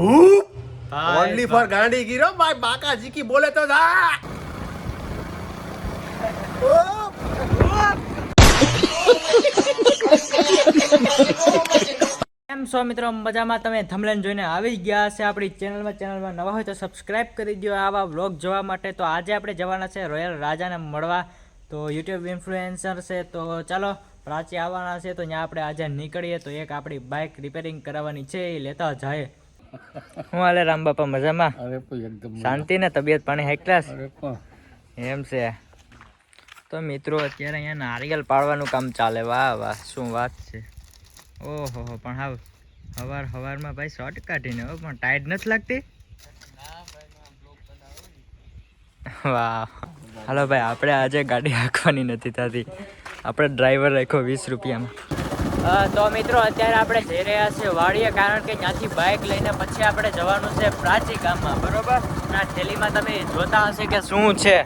Only for गांडी गिरो भाई बाका जी की बोले तो था। કેમ છો મિત્રો, મજામાં? તમે થંબનેલ જોઈને આવી ગયા છે આપણી ચેનલમાં નવા હોય તો સબસ્ક્રાઇબ કરી દો આવા વ્લોગ જોવા માટે. તો આજે આપણે જવાના છે રોયલ રાજાને મળવા. તો યુટ્યુબ ઇન્ફ્લુએન્સર છે, તો ચાલો પ્રાચી આવવાના છે, તો ત્યાં આપણે આજે નીકળીએ. તો એક આપણી બાઇક રિપેરિંગ કરાવવાની છે, એ લેતા જાય. હું હાલે રામ બાપા, મજામાં? एकदम શાંતિ ને તબિયત પાણી હાઈ ક્લાસ એમ છે? તો મિત્રો અત્યારે અહીંયા નારિયેલ પાડવાનું કામ ચાલે. વાહ વાહ, શું વાત છે! ઓહો, પણ હાવ હવારમાં ભાઈ શોર્ટ કાઢીને પણ ટાઈટ નથી લાગતી? વાહ, હાલો ભાઈ, આપણે આજે ગાડી હાંકવાની નથી થતી, આપણે ડ્રાઈવર રાખ્યો 20 રૂપિયામાં. તો મિત્રો અત્યારે આપણે જઈ રહ્યા છીએ વાડીએ, કારણ કે ત્યાંથી બાઇક લઈને પછી આપણે જવાનું છે પ્રાચી ગામમાં, બરોબર? ના થેલીમાં તમે જોતા હશે કે શું છે.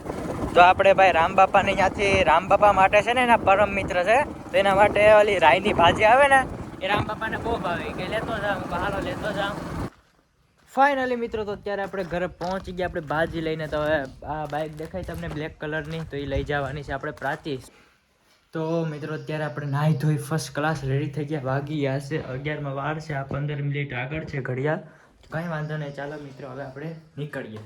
તો આપણે ભાઈ રામબાપાને ત્યાંથી, રામબાપા માટે છે ને એના પરમ મિત્ર છે, તો એના માટે ઓલી રાઈની ભાજી આવે ને એ રામબાપાને બહુ ભાવે, કે લેતો જાઉં, હાલો લેતો જાઉં. ફાઇનલી મિત્રો તો અત્યારે આપણે ઘરે પહોંચી ગયા, આપણે ભાજી લઈને. તો હવે આ બાઇક દેખાય તમને બ્લેક કલરની, તો એ લઈ જવાની છે આપણે પ્રાચી. તો મિત્રો અત્યારે આપણે નાહી ધોઈ ફર્સ્ટ ક્લાસ રેડી થઈ ગયા. વાગી ગયા છે 11માં વાર છે, આ 15 મિનિટ આગળ છે ઘડિયાળ. કંઈ વાંધો નહીં, ચાલો મિત્રો હવે આપણે નીકળીએ.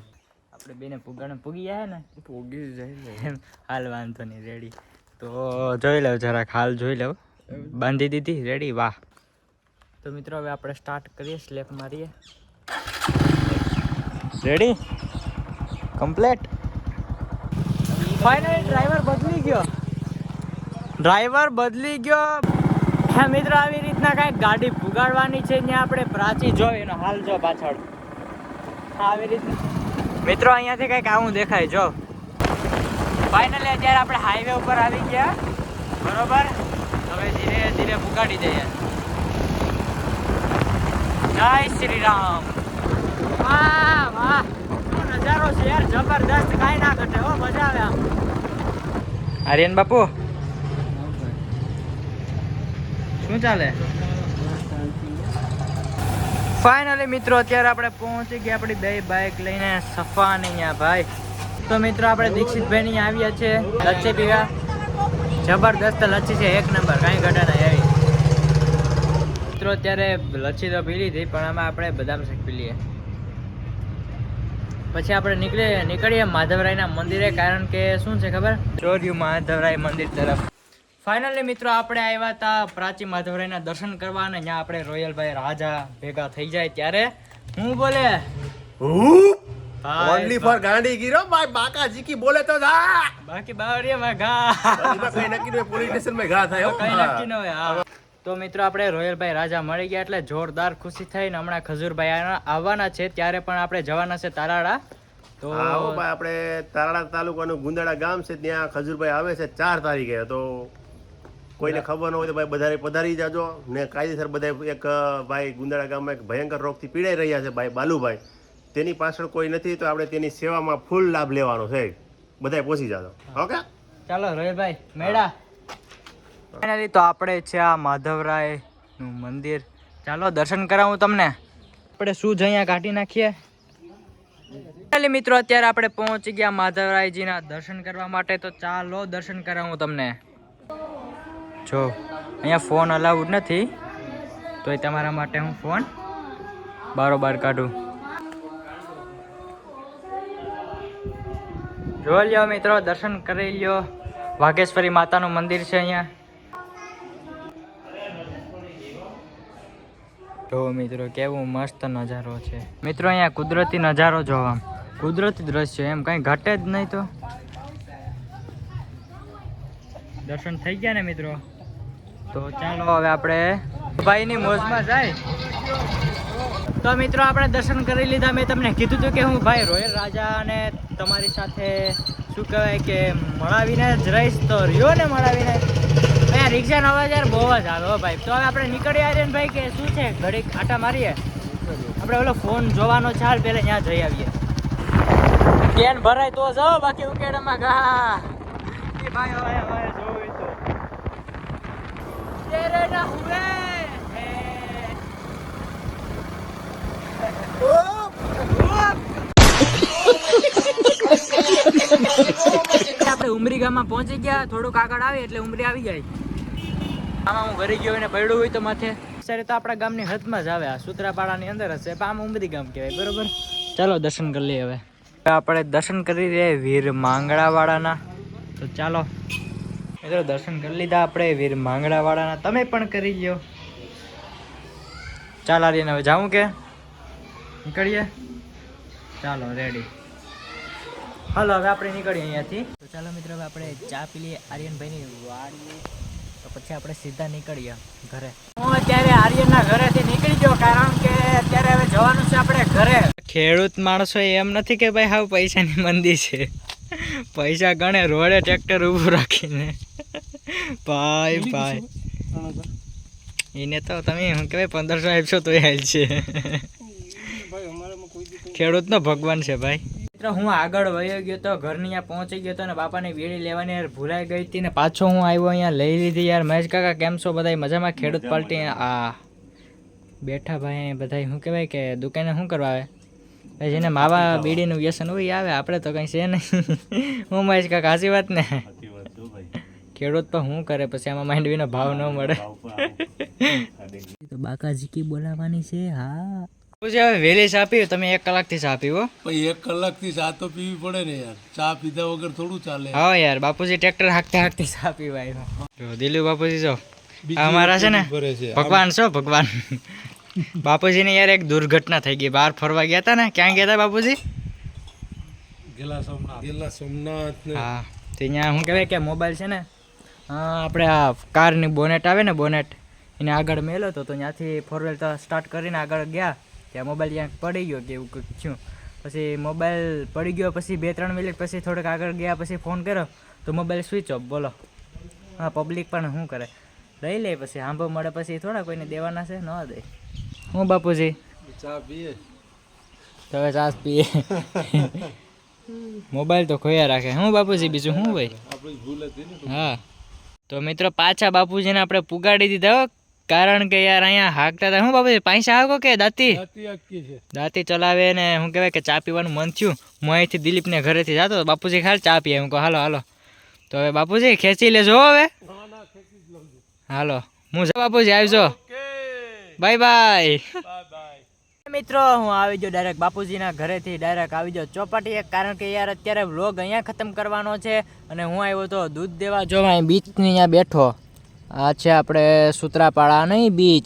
આપણે બેને પૂગી જાય ને, પૂગી જાય એમ, હાલ વાંધો નહીં, રેડી. તો જોઈ લઉં જરાક, હાલ જોઈ લઉં, બાંધી દીધી, રેડી. વાહ. તો મિત્રો હવે આપણે સ્ટાર્ટ કરીએ, સ્લેપ મારીએ. Ready, complete. ફાઇનલી ડ્રાઈવર બદલી ગયો. હા મિત્રો, આવી રીતના કાંઈક ગાડી પુગાડવાની છે, ત્યાં આપણે પ્રાચી જોઈ એનો હાલ જો પાછળ. આવી રીતના મિત્રો અહીંયાથી કંઈક આવું દેખાય જો. ફાઇનલી અત્યારે આપણે હાઈવે ઉપર આવી ગયા, બરોબર? હવે ધીરે ધીરે પુગાડી દઈએ. જય શ્રી રામ. વાહ વાહ, શું નજારો છે યાર, જબરદસ્ત, કાંઈ ના ઘટે હો, મજા આવે આમ. આર્યન બાપુ શું ચાલે? ફાઇનલી મિત્રો અત્યારે આપણે પહોંચી ગયા આપણી બે બાઇક લઈને સફા ને અહીંયા ભાઈ. તો મિત્રો આપણે દીક્ષિતભાઈ ની આવ્યા છે લચ્છી પીવા. જબરદસ્ત લચ્છી છે, એક નંબર, કાંઈ ઘટે નહીં એવી. મિત્રો અત્યારે લચ્છી તો પી લીધી, પણ આમાં આપણે બદામ શેક પી લઈએ. પછી આપણે નીકળીએ માધવરાયના મંદિરે, કારણ કે શું છે ખબર, ચોર્યું માધવરાય મંદિર તરફ. ફાઇનલી મિત્રો આપણે આવ્યા હતા પ્રાચી માધવરાયના દર્શન કરવા, અને ત્યાં આપણે રોયલભાઈ રાજા ભેગા થઈ જાય ત્યારે હું બોલે ओनली फॉर गांडी गिरो भाई बाका जी की बोले तो था। બાકી બાવળિયામાં ઘા, कहीं नक्की में पुलिस स्टेशन में घा था કઈ નક્કી ન હોય. હા તો મિત્રો આપણે રોયલભાઈ રાજા મળી ગયા એટલે જોરદાર ખુશી થઈ ને હમણાં ખજૂરભાઈ આવવાના છે, ત્યારે પણ આપણે જવાના છે તારાડા. તો આવો ભાઈ, આપણે તારાડા તાલુકાનું ગુંદાળા ગામ છે, ત્યાં ખજૂરભાઈ આવે છે 4 તારીખે. તો કોઈને ખબર ન હોય તો ભાઈ બધા પધારી જાજો ને. કાયદેસર બધા એક ભાઈ ગુંદાળા ગામમાં એક ભયંકર રોગથી પીડાઈ રહ્યા છે ભાઈ બાલુભાઈ, તેની પાછળ કોઈ નથી, તો આપણે તેની સેવામાં ફૂલ લાભ લેવાનો છે. બધાય પહોંચી જાજો. ઓકે, ચાલો રોયલભાઈ મેળા. ફાઇનલી તો આપણે છે આ માધવરાય નું મંદિર, ચાલો દર્શન કરાવું તમને. આપણે શું જ અહીંયા કાઢી નાખીએ. ફાઇનલી મિત્રો અત્યારે આપણે પહોંચી ગયા માધવરાયજીના દર્શન કરવા માટે, તો ચાલો દર્શન કરાવું તમને. જો અહીંયા ફોન અલાઉડ નથી, તો એ તમારા માટે હું ફોન બારોબાર કાઢું. જોઈ લ્યો મિત્રો, દર્શન કરી લ્યો. વાઘેશ્વરી માતાનું મંદિર છે અહીંયા. જો મિત્રો કેવું મસ્ત નજારો છે. મિત્રો અહીંયા કુદરતી નજારો જોવા, કુદરતી દ્રશ્ય, એમ કઈ ઘટે જ નહીં. તો દર્શન થઈ ગયા ને મિત્રો, તો ચાલો હવે આપણે ભાઈની મોજમાં જાય. તો મિત્રો આપણે દર્શન કરી લીધા. મેં તમને કીધું હતું કે હું ભાઈ રોયલ રાજા અને તમારી સાથે શું કહેવાય કે મળાવીને જ રહીશ, તો રહ્યો ને મળાવીને. અહીંયા રિક્ષાનો અવાજ યાર બહુ જ આવે હો ભાઈ. તો હવે આપણે નીકળી આવીએ ને ભાઈ, કે શું છે ઘડીક આટા મારીએ. આપણે ઓલો ફોન જોવાનો છે, હાલ પહેલાં ત્યાં જઈ આવીએ. કેન ભરાય તો જાઓ, બાકી ઉકેડામાં ઘા એ ભાઈ હવે જોવું તો તેરે ના હુએ. આપણે ઉમરી ગામમાં પહોંચી ગયા, થોડુંક આગળ આવી એટલે ઉમરી આવી જાય. આમાં હું ઘરે ગયો ને પડ્યું હોય તો માથે સરે તો આપણા ગામની હદમાં જ આવે. આ સૂત્રાપાડાની અંદર હશે, પણ આમ ઉમરી ગામ કહેવાય. બરોબર, ચાલો દર્શન કરી લઈએ. હવે આપણે દર્શન કરી રહ્યા વીર માંગડાવાળાના. તો ચાલો મિત્રો દર્શન કરી લીધા આપણે વીર માંગડાવાળાના. તમે પણ કરી લ્યો. ચાલ આર્યન, હવે જાઉં કે નીકળીએ? ચાલો રેડી. હાલો હવે આપણે નીકળીએ અહીંયાથી. તો ચાલો મિત્રો હવે આપણે ચા પી લઈએ આર્યનભાઈની વાડીએ, તો પછી આપણે સીધા નીકળીએ ઘરે. હું અત્યારે આર્યનના ઘરેથી નીકળી ગયો, કારણ કે અત્યારે હવે જવાનું છે આપણે ઘરે. ખેડૂત માણસો એમ નથી કે ભાઈ હાવ પૈસાની મંદી છે. પૈસા ગણે રોડે ટ્રેક્ટર ઊભું રાખીને. ભાઈ એને તો તમે શું કહેવાય 1500 આપશો તો હાલ છે. ખેડૂતનો ભગવાન છે ભાઈ. મિત્રો હું આગળ વયો ગયો તો, ઘરની અહીંયા પહોંચી ગયો તો ને બાપાની વીડી લેવાની યાર ભૂલાઈ ગઈ હતી ને પાછો હું આવ્યો અહીંયા લઈ લીધી યાર. મહેશ કાકા કેમ છો? બધા મજામાં? ખેડૂત પાર્ટી આ બેઠા ભાઈ બધા શું કહેવાય કે દુકાને શું કરવા આવે? ભાઈ જેને માવા બીડીનું વ્યસન હોય આવે, આપણે તો કંઈ છે નહીં. હું મહેશ કાકા સાચી વાત ને? ખેડૂત તો શું કરે પછી, આમાં માંડવીનો ભાવ ન મળે તો બાકાજી કી બોલાવવાની છે. હા હવે વહેલી ચા પીવી. તમે 1 કલાકથી ચા પીવો? ભાઈ 1 કલાકથી ચા તો પીવી પડે ને યાર. ચા પીધા વગર થોડું ચાલે. હા યાર, બાપુજી ટ્રેક્ટર હાંકતા હાંકતી ચા પીવા આવ્યા. જો દિલુ બાપુજી જો અમારા છે ને ભગવાન છો, ભગવાન. બાપુજીને યાર એક દુર્ઘટના થઈ ગઈ. બહાર ફરવા ગયા હતા ને. ક્યાં ગયા હતા બાપુજી? ગેલા સોમનાથ ને. હા, તો અહીંયા શું કહેવાય કે મોબાઈલ છે ને, આપણે આ કારની બોનેટ આવે ને, બોનેટ એને આગળ મેલો હતો, તો ત્યાંથી 4 વ્હીલ તો સ્ટાર્ટ કરીને આગળ ગયા, ત્યાં મોબાઈલ ત્યાં પડી ગયો કે એવું કંઈક થયું. પછી મોબાઈલ પડી ગયો, પછી 2-3 મિનિટ પછી થોડુંક આગળ ગયા, પછી ફોન કર્યો તો મોબાઈલ સ્વિચ ઓફ. બોલો, હા પબ્લિક પણ શું કરે, લઈ લે પછી સાંભળ મળે પછી થોડા કોઈને દેવાના છે, ન દે. હું બાપુજી ચા પીએ તો હવે ચા પીએ. મોબાઈલ તો ખોયા રાખે. હું બાપુજી બીજું શું ભાઈ? આપણી ભૂલ હતી ને. હા તો મિત્રો પાછા બાપુજીને આપણે પુગાડી દીધા હો, કારણ કે યાર અહીંયા હાંકતા હતા. હું બાપુજી પૈસા હાકો કે દાંતી? દાંતી ચલાવે ને શું કહેવાય કે ચા પીવાનું મન થયું. હું અહીંથી દિલીપને ઘરેથી જતો, બાપુજી ખાલી ચા પીએ. હું કહું હાલો હાલો. તો હવે બાપુજી ખેંચી લેજો હવે. હાલો હું બાપુજી આવજો. Bye bye. મિત્રો હું આવી ગયો ડાયરેક્ટ બાપુજીના ઘરેથી ડાયરેક્ટ આવી ગયો ચોપાટીએ, કારણ કે યાર અત્યારે વ્લોગ અહીંયા ખતમ કરવાનો છે. અને હું આવ્યો તો દૂધ દેવા. જો અહીં બીચની અહીંયા બેઠો. આ છે આપણે સૂત્રાપાડા નહીં બીચ,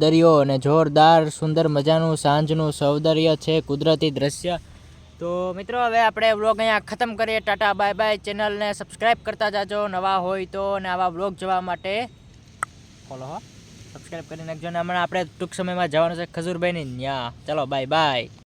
દરિયો અને જોરદાર સુંદર મજાનું સાંજનું સૌંદર્ય છે, કુદરતી દ્રશ્ય. તો મિત્રો હવે આપણે વ્લોગ અહીંયા ખતમ કરીએ. Tata bye bye. ચેનલને સબસ્ક્રાઈબ કરતા જાજો નવા હોય તો, અને આવા વ્લોગ જોવા માટે ફોલો હો, સબસ્ક્રાઈબ કરી નાખજો. ને હમણાં આપણે ટૂંક સમયમાં જવાનું છે ખજૂરભાઈની ત્યાં. ચાલો બાય બાય.